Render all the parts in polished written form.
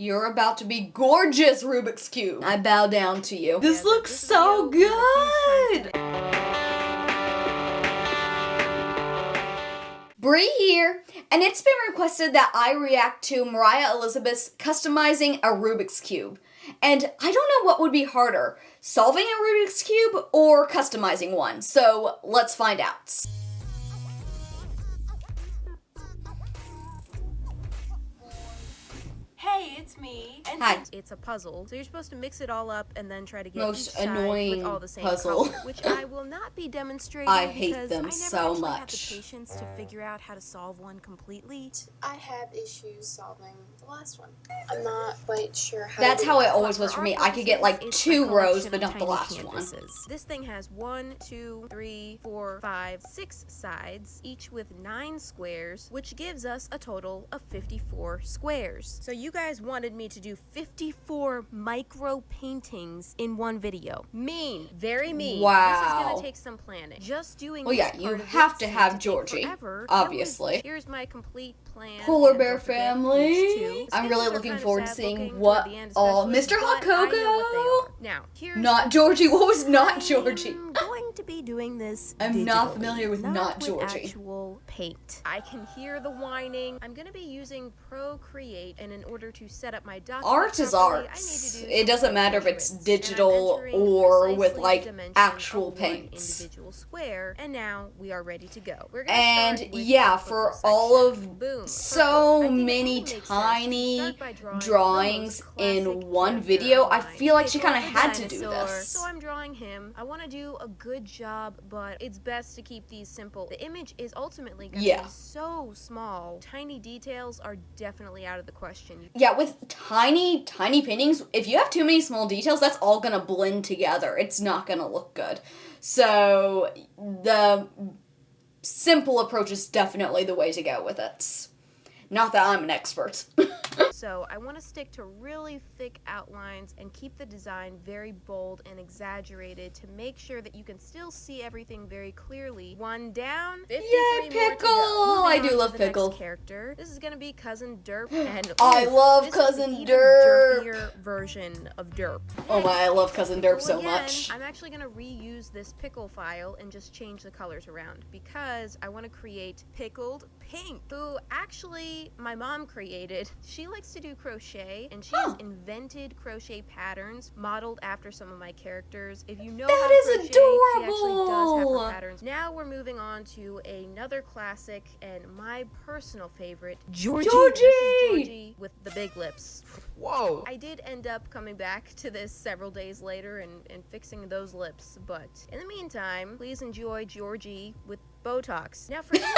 You're about to be gorgeous, Rubik's Cube. I bow down to you. This looks so good! Bree here, and it's been requested that I react to Moriah Elizabeth customizing a Rubik's Cube. And I don't know what would be harder, solving a Rubik's Cube or customizing one, so let's find out. Hey, it's me. And Hi. It's a puzzle, so you're supposed to mix it all up and then try to get Most each side annoying with all the same puzzle. color, which I will not be demonstrating. I hate because them I never so actually much. Had the patience to figure out how to solve one completely. I had issues solving the last one. I'm not quite sure how. That's how it always But was for for our me. I could get like purposes, it's 2 a rows, collection but of not the tiny last one. canvases. This thing has 1, 2, 3, 4, 5, 6 sides, each with 9 squares, which gives us a total of 54 squares. So you guys wanted me to do 54 micro paintings in one video. Mean, very mean. Wow. This is gonna take some planning. Just doing Well, yeah, this you part of have it to seemed have take Georgie, forever. obviously. Here's my complete plan. Polar and bear don't forget family. page 2. I'm The really sketches are looking kind of forward to sad seeing looking what toward the end all especially, Mr. Hot but I know what they Cocoa. are. Now, here's Not Georgie. What was not Georgie? I'm going to be doing this I'm not digitally, familiar with not with Georgie. actual paint. I can hear the whining. I'm going to be using Procreate, and in order to set up my document Art is properly, art. I need to do It doesn't some matter if it's measurements. digital And I'm entering or with precisely like the dimensions actual of one paints. individual square, and now we are ready to go. We're gonna And start with yeah, the for purple all section. of Boom, so purple. I think it many only makes sense to tiny start by drawing the drawings most in classic one character video, of I mine. feel like she Pickle kind of the had to do dinosaur. this. So I'm drawing him. I want to do a good job, but it's best to keep these simple. The image is ultimately going to be so small. Tiny details are definitely out of the question. Yeah, with tiny paintings, if you have too many small details, that's all gonna blend together. It's not gonna look good. So the simple approach is definitely the way to go with it. Not that I'm an expert. So I want to stick to really thick outlines and keep the design very bold and exaggerated to make sure that you can still see everything very clearly. 1 down, 53 Yay, more to Pickle! go. I Moving do on love to the Pickle. next character. This is gonna be Cousin Derp, and I love this Cousin is the Derp. even derpier version of Derp. Oh my, I love Cousin Derp so Again, much. I'm actually gonna reuse this pickle file and just change the colors around because I want to create Pickled Pink, who actually my mom created. She likes to do crochet, and she has invented crochet patterns modeled after some of my characters. If you know how to That is crochet, she actually does have adorable. her patterns. Now we're moving on to another classic and my personal favorite, Georgie. This is Georgie with the big lips. Whoa! I did end up coming back to this several days later and fixing those lips, but in the meantime, please enjoy Georgie with Botox. Now, for anyone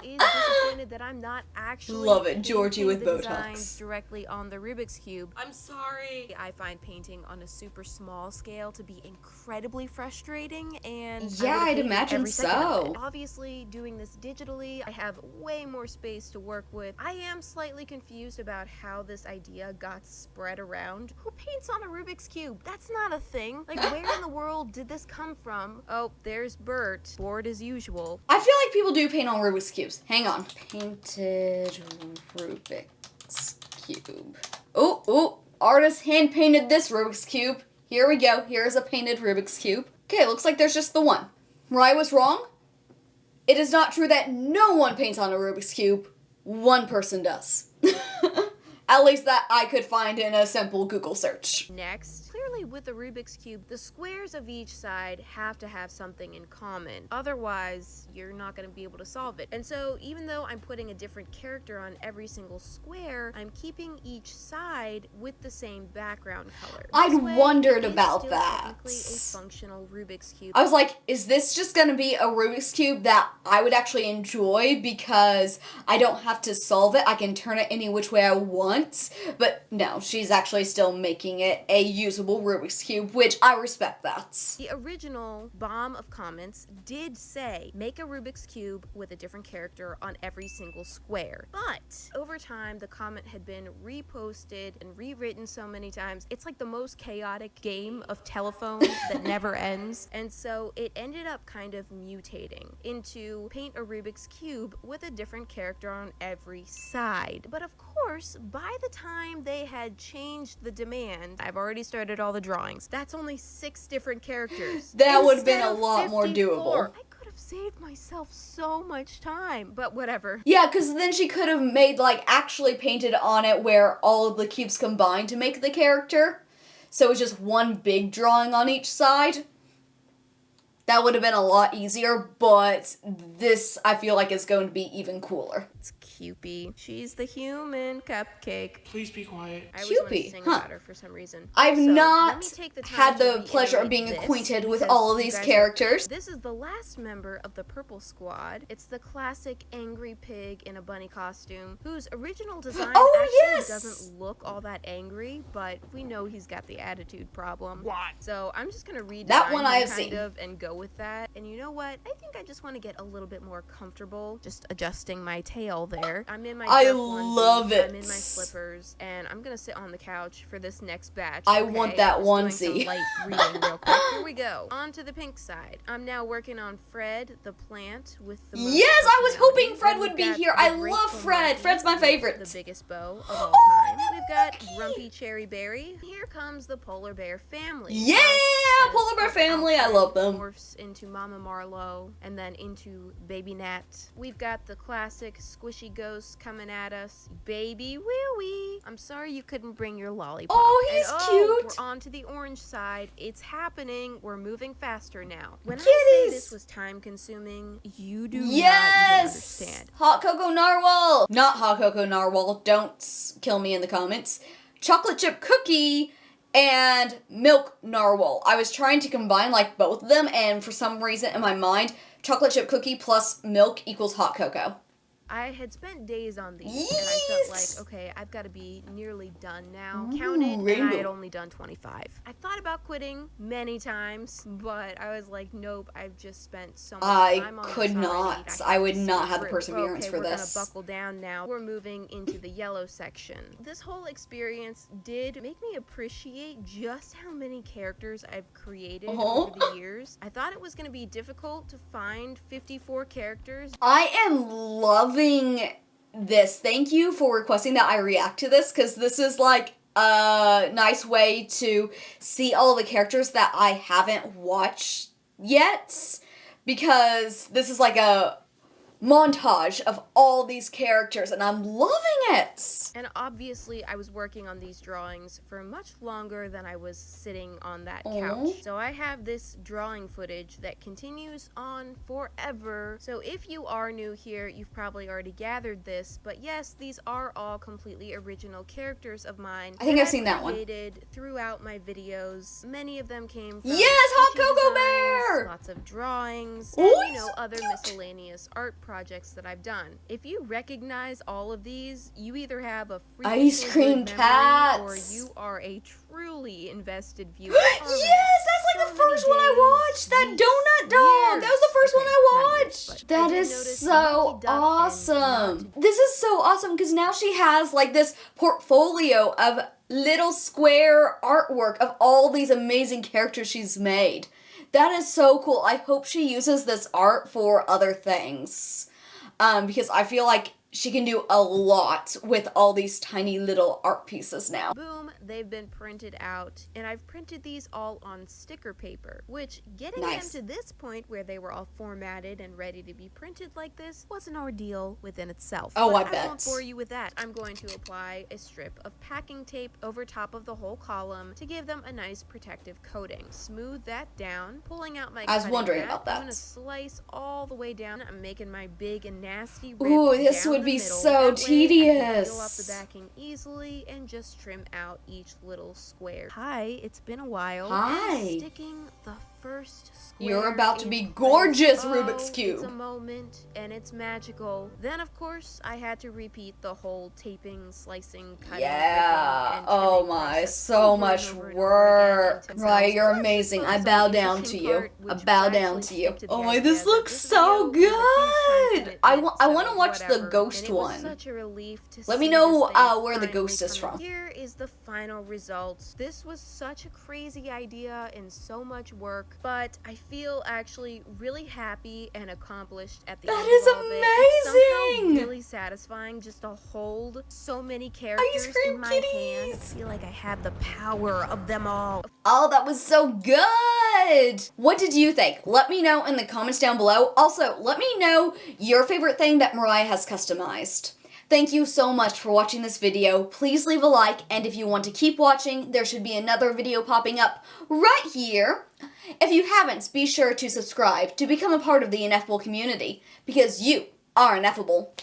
who is disappointed that I'm not actually Love it, Georgie with painting the Botox. designs directly on the Rubik's Cube, I'm sorry. I find painting on a super small scale to be incredibly frustrating, and Yeah, I'd imagine so. Obviously, doing this digitally, I have way more space to work with. I am slightly confused about how this idea got spread around. Who paints on a Rubik's Cube? That's not a thing. Like, where in the world did this come from? Oh, there's Bert, bored as usual. I feel like people do paint on Rubik's Cubes. Hang on. Painted Rubik's Cube. Oh, artist hand painted this Rubik's Cube. Here we go. Here's a painted Rubik's Cube. Okay, looks like there's just the one. Moriah was wrong. It is not true that no one paints on a Rubik's Cube. One person does. At least that I could find in a simple Google search. Next, clearly with the Rubik's Cube, the squares of each side have to have something in common. Otherwise, you're not going to be able to solve it. And so, even though I'm putting a different character on every single square, I'm keeping each side with the same background color. I'd This way, wondered it is about still that. technically a functional Rubik's Cube. I was like, is this just gonna be a Rubik's Cube that I would actually enjoy because I don't have to solve it? I can turn it any which way I want. But no, she's actually still making it a usable Rubik's Cube, which I respect that. The original bomb of comments did say, make a Rubik's Cube with a different character on every single square. But over time, the comment had been reposted and rewritten so many times. It's like the most chaotic game of telephone that never ends. And so it ended up kind of mutating into paint a Rubik's Cube with a different character on every side. But of course, by by the time they had changed the demand, I've already started all the drawings. That's only 6 different characters. That would have been Instead a of lot more 54. doable. I could have saved myself so much time, but whatever. Yeah, because then she could have made, like, actually painted on it where all of the cubes combined to make the character. So it was just one big drawing on each side. That would have been a lot easier, but this, I feel like, is going to be even cooler. It's Cupie. She's the human cupcake. Please be quiet. I always want to Cupie, sing huh. about her for some reason. I've So, let me not take the time had to the pleasure of reiterate being this acquainted with because all of you these guys are- characters. This is the last member of the Purple Squad. It's the classic angry pig in a bunny costume, whose original design Oh, actually yes! doesn't look all that angry, but we know he's got the attitude problem. What? So I'm just gonna redesign That one him I have kind seen. of and go with that. And you know what? I think I just want to get a little bit more comfortable, just adjusting my tail there. I'm in my I dark onesie, love it. I'm in my slippers, and I'm gonna sit on the couch for this next batch. I okay? want that Just doing onesie. some light reading real quick. Here we go. On to the pink side. I'm now working on Fred, the plant with the most Yes, I was hoping personality. Fred Then would we've be got here. the I love Grateful Fred. Monkey Fred's my with favorite. The biggest bow of all Oh, time. that We've got monkey. Grumpy Cherry Berry. Here comes the polar bear family. Yeah, As Polar Bear Pop family, I Alfred love them. Morphs into Mama Marlowe and then into Baby Nat. We've got the classic squishy ghost coming at us. Baby Wee-wee. I'm sorry you couldn't bring your lollipop. Oh, And he's cute. We're on to the orange side. It's happening. We're moving faster now. When I Kitties. say this was time consuming, you do not even Yes! understand. Hot Cocoa Narwhal! Not Hot Cocoa Narwhal, don't kill me in the comments. Chocolate Chip Cookie and Milk Narwhal. I was trying to combine, like, both of them, and for some reason in my mind, Chocolate Chip Cookie plus milk equals Hot Cocoa. I had spent days on these, and I felt Yes. like, okay, I've got to be nearly done now. Ooh, Counted, and I rainbow. had only done 25. I thought about quitting many times, but I was like, nope, I've just spent so much I time on could this already. not. have I would to not see have the through. perseverance Okay, for we're this. gonna buckle down now. We're moving into the yellow section. This whole experience did make me appreciate just how many characters I've created over the years. I thought it was gonna be difficult to find 54 characters. I am loving this. Thank you for requesting that I react to this, because this is like a nice way to see all the characters that I haven't watched yet, because this is like a montage of all these characters, and I'm loving it. And obviously, I was working on these drawings for much longer than I was sitting on that Aw. couch. So I have this drawing footage that continues on forever. So if you are new here, you've probably already gathered this. But yes, these are all completely original characters of mine. I think that I've seen that one. created throughout my videos. Many of them came from Yes, Hot tissue Cocoa designs, Bear! lots of drawings, Ooh, and he's so other cute. miscellaneous art projects that I've done. If you recognize all of these, you either have a Ice freakishly cream good memory, cats. or you are a truly invested viewer. Yes, Alright, that's like so the first many one I days, watched. That weeks, donut dog. That was the first years. one I Okay, not years, watched. but I That did is notice so Lucky Duck and awesome. Not- This is so awesome because now she has like this portfolio of little square artwork of all these amazing characters she's made. That is so cool. I hope she uses this art for other things. Because I feel like she can do a lot with all these tiny little art pieces now. Boom, they've been printed out, and I've printed these all on sticker paper, which getting Nice. them to this point where they were all formatted and ready to be printed like this was an ordeal within itself. Oh, But I I won't bet. bore you with that. I'm going to apply a strip of packing tape over top of the whole column to give them a nice protective coating. Smooth that down, pulling out my I was cutting wondering mat. about that. I'm going to slice all the way down. I'm making my big and nasty rip Ooh, this down would the be middle. so That way I can tedious. peel off the backing easily and just trim out each little square. Hi, it's been a while. Hi. Sticking the first square. You're about to in be place. gorgeous, Oh, Rubik's Cube. It's a moment and it's magical. Then of course I had to repeat the whole taping, slicing, cutting, Yeah. ripping, and Oh trimming my, process so over and much over and over again work. until Right, it's you're finished. amazing. I So bow the down interesting to you. part which bow would down actually to you. speak to the Oh my, idea this that looks this so video was a huge time good. commitment, I want so to watch the whatever. ghost And it was one. such a relief to Let me see know this thing where the finally ghost is coming. from. Here is the final results. This was such a crazy idea and so much work, but I feel actually really happy and accomplished at the That end is of all of it. It's somehow amazing! really satisfying just to hold so many Ice characters cream in my hand. I kitties! feel like I have the power of them all. Oh, that was so good! What did you think? Let me know in the comments down below. Also, let me know your favorite thing that Moriah has customized. Thank you so much for watching this video. Please leave a like, and if you want to keep watching, there should be another video popping up right here. If you haven't, be sure to subscribe to become a part of the Ineffable community, because you are ineffable.